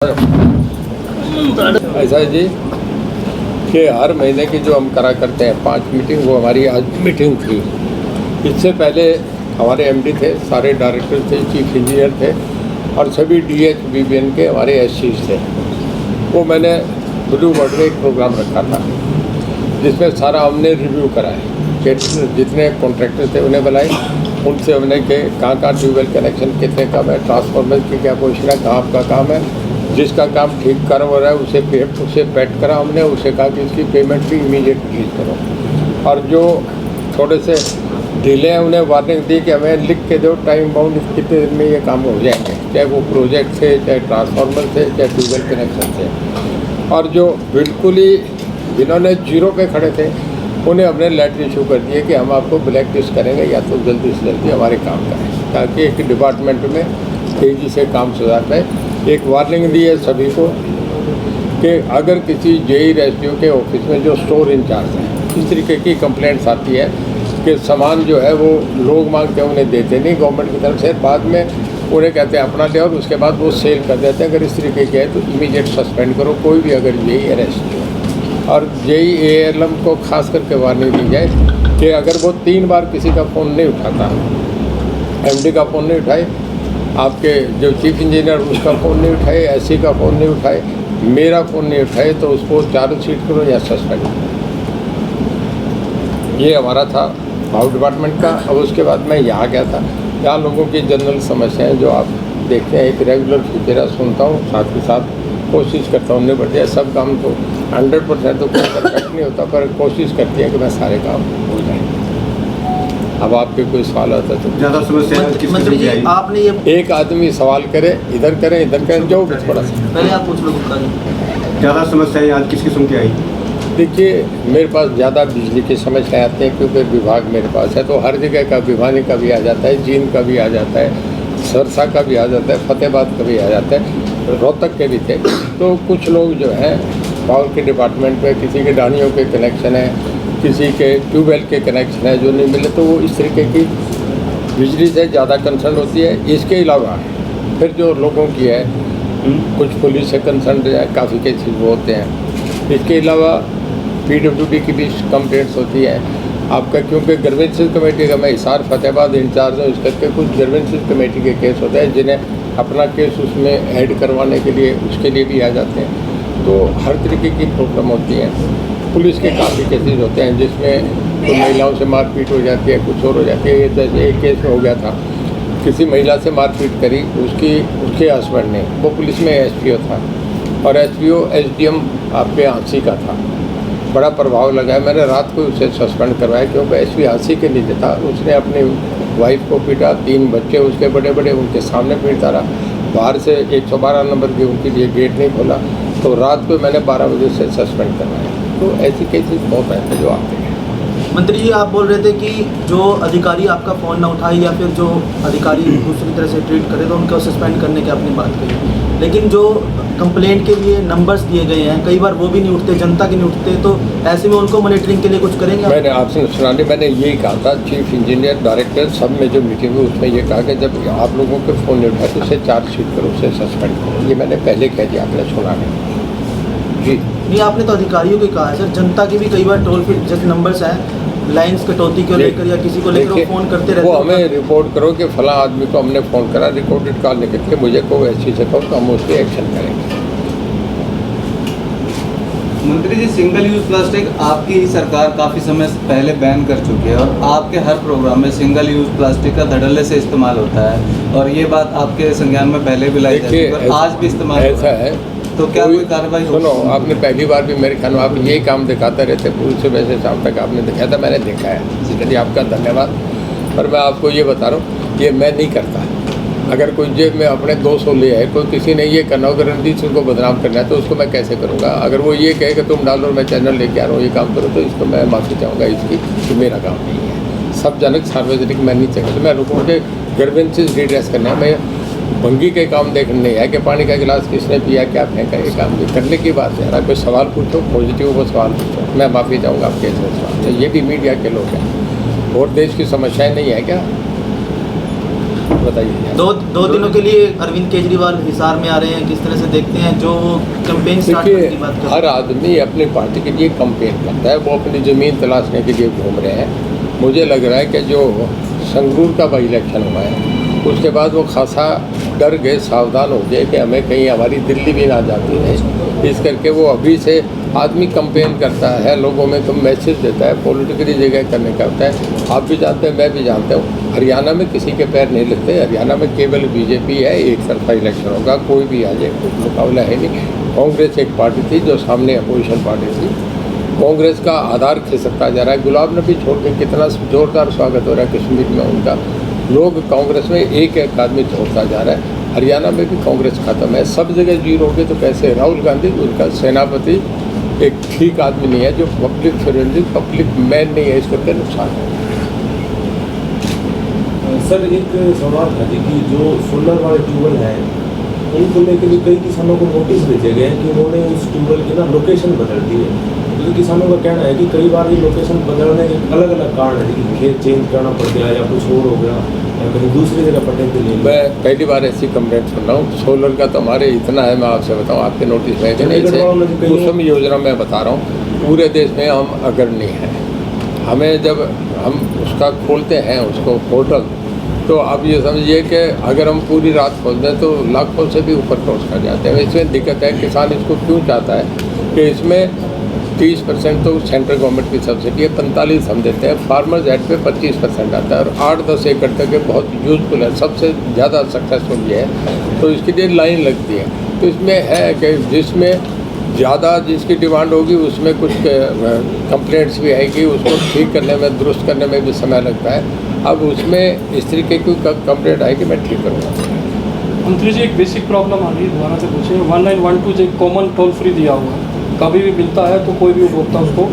ऐसा है जी कि हर महीने की जो हम करा करते हैं 5 मीटिंग, वो हमारी आज मीटिंग थी। इससे पहले हमारे एमडी थे, सारे डायरेक्टर थे, चीफ इंजीनियर थे और सभी डीएच बीबीएन के हमारे एससीज थे। वो मैंने ब्लू बोर्ड में एक प्रोग्राम रखा था जिसमें सारा हमने रिव्यू कराया कि जितने कॉन्ट्रैक्टर थे उन्हें बुलाए, उनसे हमने कि कहाँ ट्यूबवेल कनेक्शन कितने कम है, ट्रांसफार्मर की क्या पोजीशन है, कहाँ आपका काम है, जिसका काम ठीक कर हो रहा है उसे पेट करा हमने, उसे कहा कि इसकी पेमेंट भी इमीडिएट रिलीज करो। और जो थोड़े से डिले हैं उन्हें वार्निंग दी कि हमें लिख के दो टाइम बाउंड कितने दिन में ये काम हो जाएंगे, चाहे वो प्रोजेक्ट से, चाहे ट्रांसफार्मर से, चाहे ट्यूबवेल कनेक्शन से। और जो बिल्कुल ही जिन्होंने जीरो पे खड़े थे उन्हें हमने लेटर इशू कर दिए कि हम आपको ब्लैक लिस्ट करेंगे या तो जल्दी से जल्दी हमारे काम करें, ताकि एक डिपार्टमेंट में तेज़ी से काम सुधार पाए। एक वार्निंग दी है सभी को कि अगर किसी जेई रेस्क्यू के ऑफिस में जो स्टोर इंचार्ज है इस तरीके की कंप्लेंट्स आती है कि सामान जो है वो लोग मांगते हैं उन्हें देते नहीं गवर्नमेंट की तरफ से, बाद में उन्हें कहते हैं अपना ले और उसके बाद वो सेल कर देते हैं। अगर इस तरीके की है तो इमीडिएट सस्पेंड करो कोई भी अगर जेई अरेस्ट हो। और जेई एएलएम को खास करके वार्निंग दी जाए कि अगर वो 3 बार किसी का फ़ोन नहीं उठाता, एमडी का फ़ोन नहीं उठाए, आपके जो चीफ इंजीनियर उसका फ़ोन नहीं उठाए, एससी का फ़ोन नहीं उठाए, मेरा फ़ोन नहीं उठाए, तो उसको चार्जशीट करो या सस्पेंड करो। ये हमारा था पावर डिपार्टमेंट का। अब उसके बाद मैं यहाँ गया था, यहाँ लोगों की जनरल समस्याएं जो आप देखते हैं एक रेगुलर फीचर सुनता हूँ, साथ के साथ कोशिश करता हूँ निपट जाए। सब काम तो 100% तो परफेक्ट नहीं होता, पर कोशिश करती है कि मैं सारे काम हो जाए। अब आपके कोई सवाल आता तो ज़्यादा समस्या मंत्री जी आपने ये एक आदमी सवाल करे, इधर करें जो थोड़ा सा पहले आप पूछ लो। ज़्यादा समस्याएं आज किस किस्म की आई? देखिए, मेरे पास ज़्यादा बिजली की समस्याएं आती हैं क्योंकि विभाग मेरे पास है, तो हर जगह का भिवानी का भी आ जाता है, जींद का भी आ जाता है, सरसा का भी आ जाता है, फतेहाबाद का भी आ जाता है, रोहतक के भी थे। तो कुछ लोग जो हैं पावर के डिपार्टमेंट में किसी के डानियों के कनेक्शन है, किसी के ट्यूबवेल के कनेक्शन है जो नहीं मिले, तो वो इस तरीके की बिजली से ज़्यादा कंसर्न होती है। इसके अलावा फिर जो लोगों की है, कुछ पुलिस से कंसर्न है, काफ़ी केसेस वो होते हैं। इसके अलावा पीडब्ल्यूडी की भी कंप्लेंट्स होती है आपका, क्योंकि ग्रीवेंसेस कमेटी का मैं हिसार फतेहाबाद इंचार्ज हूँ, इस करके कुछ ग्रीवेंसेस कमेटी के केस होते हैं जिन्हें अपना केस उसमें ऐड करवाने के लिए उसके लिए भी आ जाते हैं। तो हर तरीके की प्रॉब्लम होती है। पुलिस के काफ़ी केसेस होते हैं जिसमें तो महिलाओं से मारपीट हो जाती है, कुछ और हो जाती है। ये जैसे एक केस में हो गया था, किसी महिला से मारपीट करी उसके हस्बैंड ने, वो पुलिस में एसपीओ था और एसपीओ एसडीएम आपके हाँसी का था। बड़ा प्रभाव लगा है, मैंने रात को उसे सस्पेंड करवाया क्योंकि एसपी हाँसी के नीचे था। उसने अपनी वाइफ को पीटा, 3 बच्चे उसके बड़े बड़े उनके सामने पीटता रहा, बाहर से 112 नंबर की उनके लिए गेट नहीं खोला, तो रात को मैंने 12 बजे से सस्पेंड करवाया। तो ऐसी केसेस बहुत आते हैं जो आते हैं। मंत्री जी आप बोल रहे थे कि जो अधिकारी आपका फ़ोन ना उठाए या फिर जो अधिकारी दूसरी तरह से ट्रीट करे तो उनको सस्पेंड करने की आपने बात कही, लेकिन जो कंप्लेंट के लिए नंबर्स दिए गए हैं कई बार वो भी नहीं उठते, जनता के नहीं उठते, तो ऐसे में उनको मॉनिटरिंग के लिए कुछ करेंगे? मैंने आपसे सुना नहीं, मैंने यही कहा था, चीफ इंजीनियर डायरेक्टर सब में जो मीटिंग हुई उसमें ये कहा कि जब आप लोगों के फ़ोन नहीं उठाए तो उसे चार्जशीट करो, उसे सस्पेंड करो। ये मैंने पहले कह दिया, आपने सुना नहीं जी? नहीं, आपने तो अधिकारियों को कहा है सर, जनता की भी कई बार टोल फ्री जैसे नंबर्स हैं लाइन्स कटौती को लेकर या किसी को लेकर फ़ोन करते रहते हैं। वो हमें रिपोर्ट करो कि फला आदमी को हमने फ़ोन करा, रिकॉर्डेड कॉल निकल के मुझे को ऐसी से कहो तो हम उस पर एक्शन करेंगे। मंत्री जी सिंगल यूज़ प्लास्टिक आपकी ही सरकार काफ़ी समय पहले बैन कर चुकी है और आपके हर प्रोग्राम में सिंगल यूज़ प्लास्टिक का धड़ल्ले से इस्तेमाल होता है और ये बात आपके संज्ञान में पहले भी लाई जाती है और आज भी इस्तेमाल ऐसा है। तो क्या कोई कार्रवाई? सुनो, आपने पहली बार भी मेरे ख्याल में आप यही काम दिखाते रहते, पूरी सुबह से शाम तक आपने दिखाया था, मैंने देखा है, इसके लिए आपका धन्यवाद। पर मैं आपको ये बता रहा हूँ, ये मैं नहीं करता। अगर कोई जेब में अपने 200 ले है, कोई किसी ने ये करना होगा रणदीप सिंह को बदनाम करना है तो उसको मैं कैसे करूँगा? अगर वो ये कहे कि तुम डालो मैं चैनल लेके आ रहा हूँ ये काम करो, तो इसको मैं माफ़ी चाहूँगा इसकी, तो मेरा काम नहीं है। सब जनक सार्वजनिक मैं नहीं चाहता, तो मैं लोगों के ग्रीवेंसेस रिड्रेस करना है। मैं भंगी के काम देखने नहीं है कि पानी का गिलास किसने पिया, क्या फेंका, ये काम भी करने की बात है। अगर कोई सवाल पूछो पॉजिटिव वो सवाल पूछो, मैं माफ़ी चाहूँगा आपके इस सवाल से। ये भी मीडिया के लोग हैं और देश की समस्याएँ नहीं है क्या? बताइए। दो दिनों के लिए अरविंद केजरीवाल हिसार में आ रहे हैं, किस तरह से देखते हैं जो कैंपेन स्टार्ट करने की बात कर देखिए, हर आदमी अपनी पार्टी के लिए कंपेन करता है, वो अपनी ज़मीन तलाशने के लिए घूम रहे हैं। मुझे लग रहा है कि जो संगरूर का बाई इलेक्शन हुआ है उसके बाद वो खासा डर गए, सावधान हो गए कि हमें कहीं हमारी दिल्ली भी ना जाती है। इस करके वो अभी से आदमी कंपेन करता है, लोगों में तो मैसेज देता है, पॉलिटिकली जगह करने का होता है। आप भी जानते हैं, मैं भी जानता हूँ, हरियाणा में किसी के पैर नहीं लगते। हरियाणा में केवल बीजेपी है, एक तरफा इलेक्शन होगा, कोई भी आ जाए, कुछ मुकाबला है नहीं। कांग्रेस एक पार्टी थी जो सामने अपोजिशन पार्टी थी, कांग्रेस का आधार खिसकता जा रहा है। गुलाब नबी छोड़ के कितना जोरदार स्वागत हो रहा है कश्मीर में उनका, लोग कांग्रेस में एक एक आदमी छोड़ता जा रहा है। हरियाणा में भी कांग्रेस खत्म है, सब जगह जीरो हो गए तो कैसे? राहुल गांधी उनका सेनापति एक ठीक आदमी नहीं है, जो पब्लिक फ्रेंडली, पब्लिक मैन नहीं है, इस करके नुकसान है। सर एक सवाल था जी कि जो सोलर वाले ट्यूबवेल हैं उनको लेकर भी कई किसानों को नोटिस भेजे गए हैं कि उन्होंने उस ट्यूबवेल की ना लोकेशन बदल दी है। तो किसानों का कहना है कि कई बार ये लोकेशन बदलने के अलग अलग कारण है कि खेत चेंज करना पड़ गया या कुछ और हो गया या कहीं दूसरी जगह पड़ने के लिए। मैं पहली बार ऐसी कंप्लेंट सुन रहा हूँ। सोलर का तो हमारे इतना है, मैं आपसे बताऊँ, आपके नोटिस भेजे नहीं। कुसुम योजना मैं बता रहा हूँ, पूरे देश में हम अग्रणी हैं। हमें जब हम उसका खोलते हैं उसको पोर्टल, तो आप ये समझिए कि अगर हम पूरी रात खोल दें तो लाखों से भी ऊपर क्रॉस कर जाते हैं। इसमें दिक्कत है, किसान इसको क्यों चाहता है कि इसमें 30% तो सेंट्रल गवर्नमेंट की सब्सिडी है, 45 हम देते हैं, फार्मर्स एड पे 25% आता है और 8-10 एकड़ तक ये बहुत यूजफुल है, सबसे ज़्यादा सक्सेसफुल ये है। तो इसके लिए लाइन लगती है। तो इसमें है कि जिसमें ज़्यादा जिसकी डिमांड होगी उसमें कुछ कंप्लेंट्स भी आएगी, उसको ठीक करने में, दुरुस्त करने में भी समय लगता है। अब उसमें इस तरीके की कंप्लेंट आएगी, मैं ठीक करूँगा। मंत्री जी, एक बेसिक प्रॉब्लम आ रही है, दोबारा से पूछे। 1912 जो एक कॉमन टोल फ्री दिया हुआ है, कभी भी मिलता है तो कोई भी उपभोक्ता उसको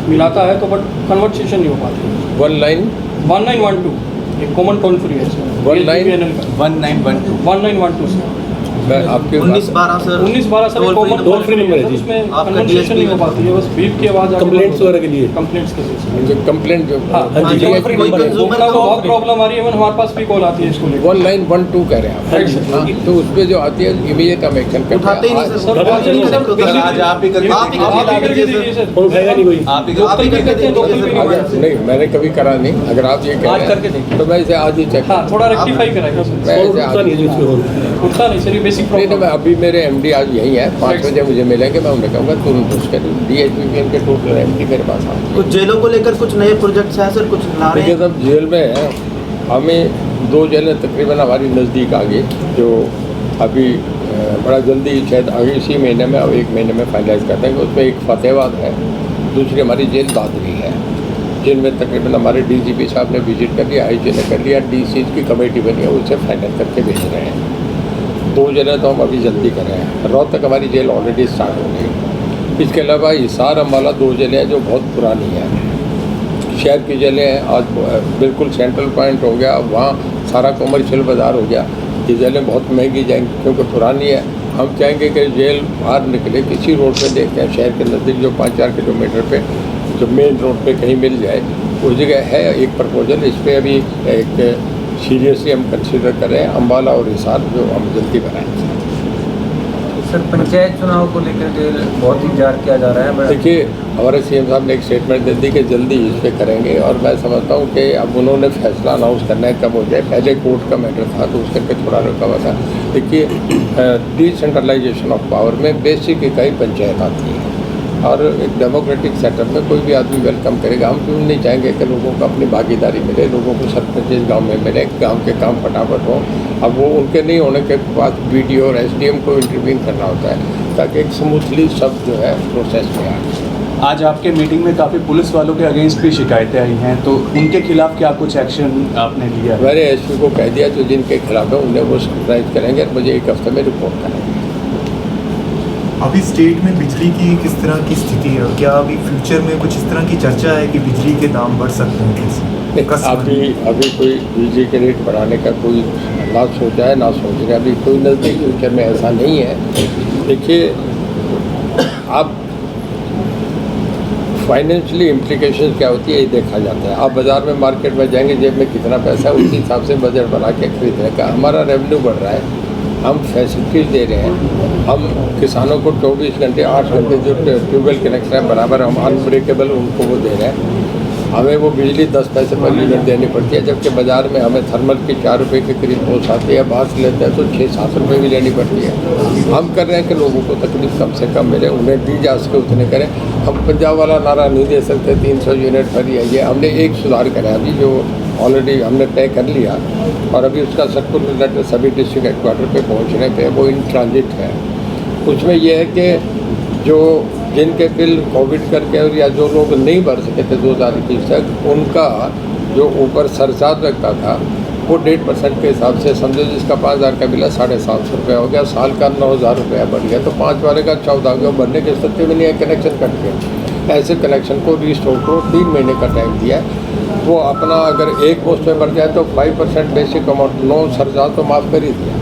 मिलाता है तो बट कन्वर्सेशन नहीं हो पाती। 1912 एक कॉमन टोल फ्री है 1912 से मैं आपके 19-12 sir 19-12 sir common toll free number है जी, उसमें कन्वर्सेशन नहीं हो पाती है, बस बीप की आवाज़ कंप्लेंट्स वगैरह के लिए, कंप्लेंट्स के लिए जो कंप्लेंट जो बहुत प्रॉब्लम आ रही है, हमारे पास भी कॉल आती है इसको लेकर। 1912 कह रहे हैं आप, तो उस पर जो आती है इमीडिएट हम एक्शन करते उठाते ही नहीं हैं। सर। आज आप ही करके उठाएगा नहीं कोई। आप ही नहीं, मैंने कभी करा नहीं। अगर आप ये कह रहे हैं तो मैं इसे आज ही चेक, थोड़ा रेक्टिफाई कराएगा सर, मैं इसे आज उठता नहीं सर, ये बेसिक नहीं, प्रॉब्लम। मैं अभी मेरे एमडी आज यही है, 5 बजे मुझे मिलेंगे, मैं उन्हें कहूँगा तुरंत उसके DHBPN के टोटल एमडी मेरे पास आ। कुछ जेलों को लेकर कुछ नए प्रोजेक्ट्स हैं सर, कुछ ला रहे देखिए, हैं? सब जेल में है। हमें 2 जेलें तकरीबन हमारी नज़दीक आ गई, जो अभी बड़ा जल्दी शायद आगे इसी महीने में और 1 महीने में फाइनलाइज करते हैं। उसमें एक फतेहाबाद है, दूसरी हमारी जेल दादरी है, जिनमें तकरीबन हमारे DGP साहब ने विजिट कर लिया, IG ने कर लिया, DC की कमेटी बनी है, उसे फाइनल करके भेज रहे हैं। 2 जेलें तो हम अभी जल्दी कर रहे हैं। रोहतक हमारी जेल ऑलरेडी स्टार्ट हो गई। इसके अलावा हिसार अम्बाला 2 जेलें हैं जो बहुत पुरानी हैं, शहर की जेलें हैं। आज बिल्कुल सेंट्रल पॉइंट हो गया, वहाँ सारा कमर्शियल बाज़ार हो गया। ये जेलें बहुत महंगी जाएंगी क्योंकि पुरानी है। हम चाहेंगे कि जेल बाहर निकले, किसी रोड पे देखते हैं शहर के नज़दीक जो 5-4 किलोमीटर पे जो मेन रोड पे कहीं मिल जाए, उस जगह है एक प्रपोजल। इस पर अभी एक सीरियसली हम कंसिडर कर रहे हैं, अम्बाला और हिसार जो हम जल्दी बनाएंगे। सर, पंचायत चुनाव को लेकर के बहुत इंतजार किया जा रहा है। देखिए, हमारे CM साहब ने एक स्टेटमेंट दे दी कि जल्दी इस पर करेंगे, और मैं समझता हूँ कि अब उन्होंने फैसला अनाउंस करना है कब हो जाए। पहले कोर्ट का मैटर था तो उसके पे थोड़ा रुका हुआ था। देखिए, डिसेंट्रलाइजेशन ऑफ पावर में बेसिक इकाई पंचायत आती है, और एक डेमोक्रेटिक सेटअप में कोई भी आदमी वेलकम करेगा। हम क्यों नहीं चाहेंगे कि लोगों को अपनी भागीदारी मिले, लोगों को सरपंच गांव में मिले, गांव के काम फटाफट हों। अब वो उनके नहीं होने के बाद BDO और SDM को इंटरवीन करना होता है ताकि एक स्मूथली सब जो है प्रोसेस में आए। आज आपके मीटिंग में काफ़ी पुलिस वालों के अगेंस्ट भी शिकायतें आई हैं, तो उनके खिलाफ क्या कुछ एक्शन आपने लिया? मैंने SP को कह दिया जो जिनके खिलाफ है उन्हें वो स्क्रूटाइज करेंगे और मुझे 1 हफ्ते में रिपोर्ट करेंगे। अभी स्टेट में बिजली की किस तरह की स्थिति है? क्या अभी फ्यूचर में कुछ इस तरह की चर्चा है कि बिजली के दाम बढ़ सकते हैं? कैसे अभी कोई बिजली के रेट बढ़ाने का कोई ना सोचा है ना सोच रहे। अभी कोई नज़दीक फ्यूचर में ऐसा नहीं है। देखिए, आप फाइनेंशियली इम्प्लीकेशन क्या होती है ये देखा जाता है। आप बाज़ार में मार्केट में जाएंगे, जेब में कितना पैसा है उसी हिसाब से बजट बना के खरीदने का। हमारा रेवेन्यू बढ़ रहा है, हम फैसिलिटीज़ दे रहे हैं, हम किसानों को 24 घंटे 8 घंटे जो ट्यूबवेल कनेक्शन है बराबर हम अनब्रेकेबल उनको वो दे रहे हैं। हमें वो बिजली 10 पैसे पर यूनिट देनी पड़ती है, जबकि बाज़ार में हमें थर्मल की 4 रुपये के करीब पहुँच आती है, बाहर से लेते हैं तो 6-7 रुपये भी लेनी पड़ती है। हम कर रहे हैं कि लोगों को तकलीफ कम से कम मिले, उन्हें दी जा सके उतने करें। हम पंजाब वाला नारा नहीं दे सकते 300 यूनिट पर ये हमने एक सुधार करा अभी जो ऑलरेडी हमने तय कर लिया, और अभी उसका सर्कुलर लेटर सभी डिस्ट्रिक्ट हेडक्वार्टर पे पहुंचने पे वो इन ट्रांजिट है। उसमें यह है कि जो जिनके बिल कोविड करके और या जो लोग नहीं भर सके थे 2021 तक, उनका जो ऊपर सरचार्ज लगता था वो 1.5% के हिसाब से समझो, जिसका 5,000 का बिल है 750 रुपये हो गया, साल का 9,000 रुपया बढ़ गया, तो 5 वाले का 14 हो गया, भरने की स्थिति में नहीं है, कनेक्शन कट गया। ऐसे कनेक्शन को रिस्टोर को 3 महीने का टाइम दिया। वो अपना अगर एक पोस्ट में बढ़ जाए तो 5% बेसिक अमाउंट 9 सरचार्ज तो माफ़ कर ही दिया।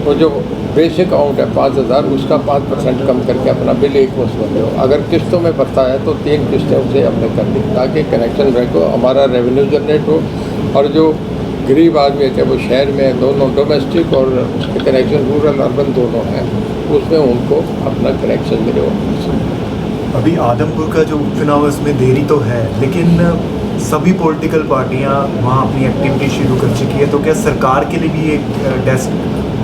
तो जो बेसिक अमाउंट है 5,000 उसका 5% कम करके अपना बिल एक पोस्ट में दो। अगर किस्तों में भरता है तो 3 किस्तें उसे हमने कर दी ताकि कनेक्शन रखो, हमारा रेवेन्यू जनरेट हो, और जो गरीब आदमी है वो शहर में दोनों डोमेस्टिक और कनेक्शन रूरल अर्बन दोनों हैं, उसमें उनको अपना कनेक्शन मिले। अभी आदमपुर का जो उपचुनाव है उसमें देरी तो है, लेकिन सभी पॉलिटिकल पार्टियां वहां अपनी एक्टिविटी शुरू कर चुकी है, तो क्या सरकार के लिए भी एक डेस्क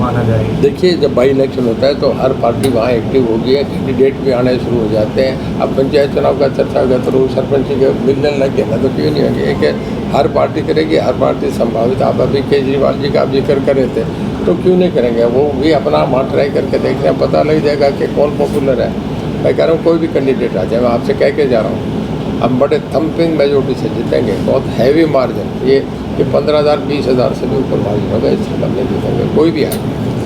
माना जाए? देखिए, जब बाई इलेक्शन होता है तो हर पार्टी वहाँ एक्टिव होगी है, कैंडिडेट भी आने शुरू हो जाते हैं। अब पंचायत चुनाव का चर्चा होगा तो सरपंच के मिलने लग गया ना, तो क्यों नहीं होगी? एक हर पार्टी करेगी, हर पार्टी संभावित। आप अभी केजरीवाल जी का आप जिक्र कर रहे थे, तो क्यों नहीं करेंगे? वो भी अपना वहाँ ट्राई करके देखते हैं, पता लग जाएगा कि कौन पॉपुलर है। मैं कह रहा हूँ कोई भी कैंडिडेट आ जाए, मैं आपसे कह के जा रहा हूँ हम बड़े थम्पिंग मेजोरिटी से जीतेंगे, बहुत हैवी मार्जिन। ये 15,000 20,000 से भी ऊपर मार्जिन होगा, इससे कम नहीं जीतेंगे कोई भी आए।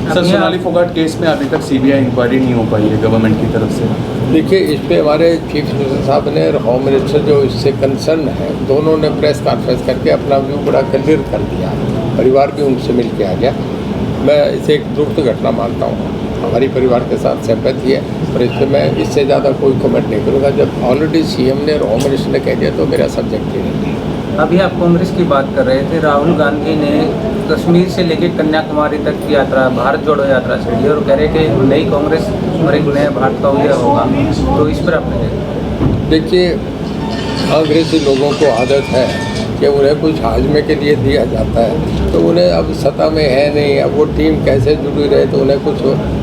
सर, सोनाली फोगाट केस में अभी तक सीबीआई इंक्वायरी नहीं हो पाई है गवर्नमेंट की तरफ से। देखिए, इस पे हमारे चीफ मिनिस्टर साहब ने और होम मिनिस्टर जो इससे कंसर्न है, दोनों ने प्रेस कॉन्फ्रेंस करके अपना व्यू बड़ा क्लियर कर दिया। परिवार भी उनसे मिल के आ गया। मैं इसे एक दुखद घटना मानता हूँ, हमारी परिवार के साथ सहमति है, और इससे मैं इससे ज़्यादा कोई कमेंट नहीं करूँगा। जब ऑलरेडी सीएम ने और होम मिनिस्टर ने कह दिया तो मेरा सब्जेक्ट ही नहीं है। अभी आप कांग्रेस की बात कर रहे थे, राहुल गांधी ने कश्मीर से लेकर कन्याकुमारी तक की यात्रा, भारत जोड़ो यात्रा छेड़ी और कह रहे कि नई कांग्रेस और एक नया भारत का उदय होगा, तो इस पर आपने देखिए, कांग्रेसी लोगों को आदत है कि उन्हें कुछ हाजमे के लिए दिया जाता है, तो उन्हें अब सत्ता में है नहीं, अब वो टीम कैसे जुड़ी रहे, तो उन्हें कुछ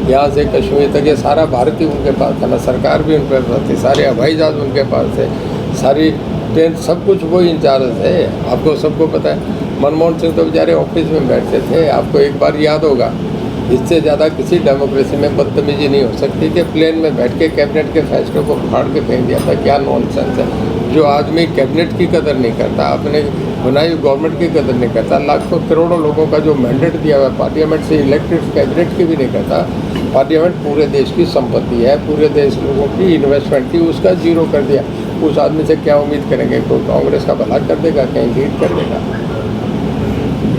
यहाँ से कश्मीर तक ये सारा भारत ही उनके पास था ना, सरकार भी उनके पास थी, सारे हवाई जहाज उनके पास थे, सारी ट्रेन, सब कुछ वो इंचार्ज थे। आपको सबको पता है, मनमोहन सिंह तो बेचारे ऑफिस में बैठते थे। आपको एक बार याद होगा, इससे ज़्यादा किसी डेमोक्रेसी में बदतमीजी नहीं हो सकती कि प्लेन में बैठ के कैबिनेट के फैसलों को फाड़ के फेंक दिया था। क्या नॉनसेंस है। जो आदमी कैबिनेट की कदर नहीं करता, अपने बनाई गवर्नमेंट की कदर नहीं करता, लाखों करोड़ों लोगों का जो मैंडेट दिया हुआ है पार्लियामेंट से इलेक्टेड, कैबिनेट की भी नहीं करता। पार्लियामेंट पूरे देश की संपत्ति है, पूरे देश लोगों की इन्वेस्टमेंट थी, उसका जीरो कर दिया। उस आदमी से क्या उम्मीद करेंगे? कोई कांग्रेस का भला कर देगा, कहीं लीड कर देगा?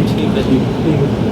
ठीक है।